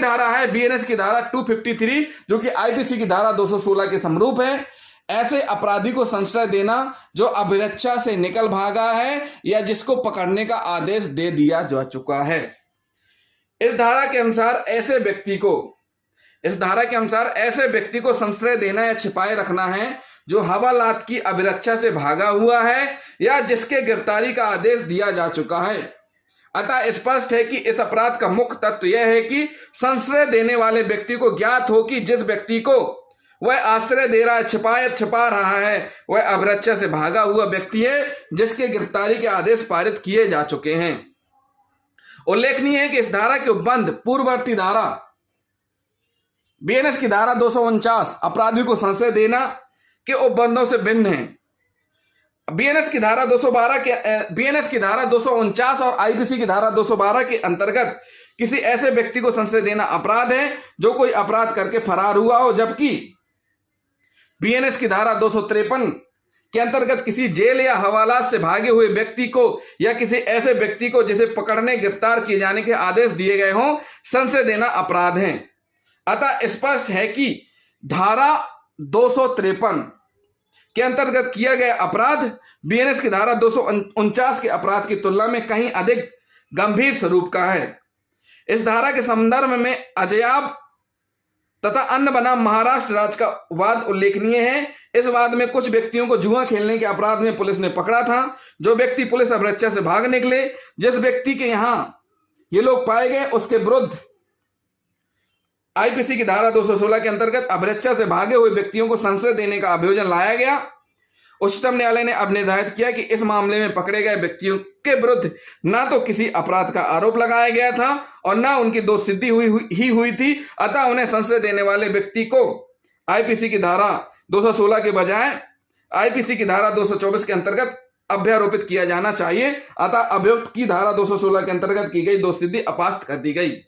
धारा है बीएनएस की धारा 253 जो कि आईपीसी की धारा 216 के समरूप है। ऐसे अपराधी को संशय देना जो अभिरक्षा से निकल भागा है या जिसको पकड़ने का आदेश दे दिया जा चुका है। इस धारा के अनुसार ऐसे व्यक्ति को संशय देना या छिपाए रखना है जो हवालात की अभिरक्षा से भागा हुआ है या जिसके गिरफ्तारी का आदेश दिया जा चुका है। अतः स्पष्ट है कि इस अपराध का मुख्य तत्व यह है कि संशय देने वाले व्यक्ति को ज्ञात हो कि जिस व्यक्ति को वह आश्रय दे रहा है, छिपा रहा है, वह अभिरक्षा से भागा हुआ व्यक्ति है जिसके गिरफ्तारी के आदेश पारित किए जा चुके हैं। उल्लेखनीय है कि इस धारा के उपबंध पूर्ववर्ती धारा बीएनएस की धारा 249 अपराधी को संशय देना के उपबंधों से भिन्न है। बीएनएस की धारा 249 और आईपीसी की धारा 212 के अंतर्गत किसी ऐसे व्यक्ति को संशय देना अपराध है जो कोई अपराध करके फरार हुआ हो, जबकि बीएनएस की धारा 253 के अंतर्गत किसी जेल या हवालात से भागे हुए व्यक्ति को या किसी ऐसे व्यक्ति को जिसे पकड़ने गिरफ्तार किए जाने के आदेश दिए गए हों संशय देना अपराध है। अतः स्पष्ट है कि धारा 253 के अंतर्गत किया गया अपराध बीएनएस की धारा 249 के अपराध की तुलना में कहीं अधिक गंभीर स्वरूप का है। इस धारा के संदर्भ में अजयाब तथा अन्य बनाम महाराष्ट्र राज्य का वाद उल्लेखनीय है। इस वाद में कुछ व्यक्तियों को जुआ खेलने के अपराध में पुलिस ने पकड़ा था। जो व्यक्ति पुलिस अभिरक्षा से भाग निकले, जिस व्यक्ति के यहां ये लोग पाए गए, उसके विरुद्ध आईपीसी की धारा 216 के अंतर्गत अभिरक्षा से भागे हुए व्यक्तियों को संशय देने का अभियोजन लाया गया। उच्चतम न्यायालय ने अब निर्धारित किया कि इस मामले में पकड़े गए व्यक्तियों के विरुद्ध न तो किसी अपराध का आरोप लगाया गया था और न उनकी दोषसिद्धि हुई थी। अतः उन्हें संशय देने वाले व्यक्ति को आईपीसी की धारा 216 के बजाय आईपीसी की धारा 224 के अंतर्गत अभ्यारोपित किया जाना चाहिए। अतः अभियुक्त की धारा 216 के अंतर्गत की गई दोषसिद्धि अपास्त कर दी गई।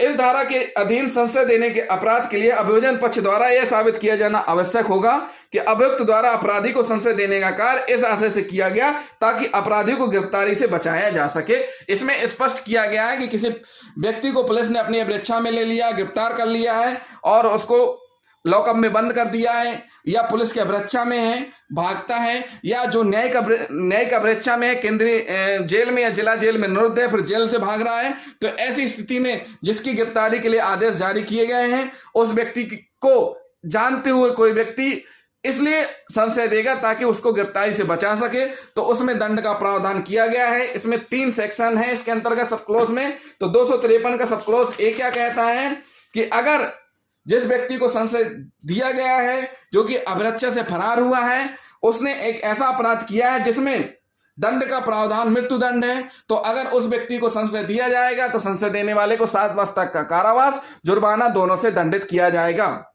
इस धारा के अधीन संशय देने के अपराध के लिए अभियोजन पक्ष द्वारा यह साबित किया जाना आवश्यक होगा कि अभियुक्त द्वारा अपराधी को संशय देने का कार्य इस आशय से किया गया ताकि अपराधी को गिरफ्तारी से बचाया जा सके। इसमें स्पष्ट किया गया है कि किसी व्यक्ति को पुलिस ने अपनी अभिरक्षा में ले लिया, गिरफ्तार कर लिया है और उसको लॉकअप में बंद कर दिया है, या पुलिस की अभिरक्षा में है, भागता है, या जो न्यायिक अभिरक्षा में है, केंद्रीय जेल में या जिला जेल में निरुद्ध है, फिर जेल से भाग रहा है। तो ऐसी स्थिति में जिसकी गिरफ्तारी के लिए आदेश जारी किए गए हैं, उस व्यक्ति को जानते हुए कोई व्यक्ति इसलिए संशय देगा ताकि उसको गिरफ्तारी से बचा सके, तो उसमें दंड का प्रावधान किया गया है। इसमें 3 सेक्शन है इसके अंतर्गत सब क्लोज में। तो 253 का सब क्लोज ए क्या कहता है कि अगर जिस व्यक्ति को संशय दिया गया है जो कि अभिरक्षा से फरार हुआ है, उसने एक ऐसा अपराध किया है जिसमें दंड का प्रावधान मृत्यु दंड है, तो अगर उस व्यक्ति को संशय दिया जाएगा तो संशय देने वाले को 7 वर्ष तक का कारावास, जुर्माना दोनों से दंडित किया जाएगा।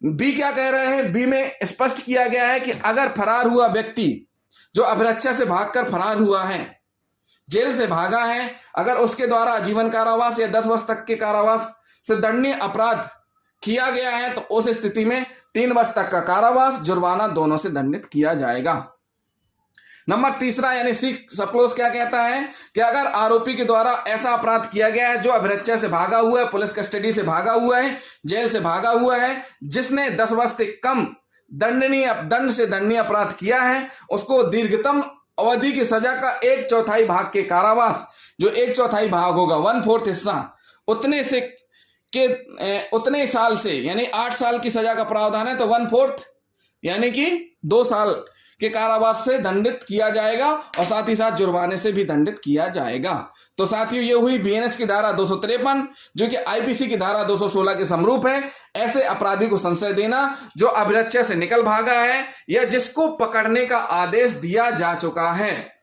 बी क्या कह रहे हैं? बी में स्पष्ट किया गया है कि अगर फरार हुआ व्यक्ति जो अभिरक्षा से भागकर फरार हुआ है, जेल से भागा है, अगर उसके द्वारा आजीवन कारावास या 10 वर्ष तक के कारावास से दंडनीय अपराध किया गया है, तो उस स्थिति में 3 वर्ष तक का कारावास, जुर्माना दोनों से दंडित किया जाएगा। नंबर 3 यानी सी सब क्लोज क्या कहता है कि अगर आरोपी के द्वारा ऐसा अपराध किया गया है जो अभिरक्षा से भागा हुआ है, पुलिस कस्टडी से भागा हुआ है, जेल से भागा हुआ है, जिसने 10 वर्ष से कम दंड से दंडनीय अपराध किया है, उसको दीर्घतम अवधि की सजा का 1/4 भाग के कारावास, जो 1/4 भाग होगा 1/4 हिस्सा, उतने साल से यानी 8 साल की सजा का प्रावधान है, तो 1/4 यानी कि 2 साल के कारावास से दंडित किया जाएगा और साथ ही साथ जुर्माने से भी दंडित किया जाएगा। तो साथियों, ये हुई बीएनएस की धारा 253 जो कि आईपीसी की धारा 216 के समरूप है। ऐसे अपराधी को संशय देना जो अभिरक्षा से निकल भागा है या जिसको पकड़ने का आदेश दिया जा चुका है।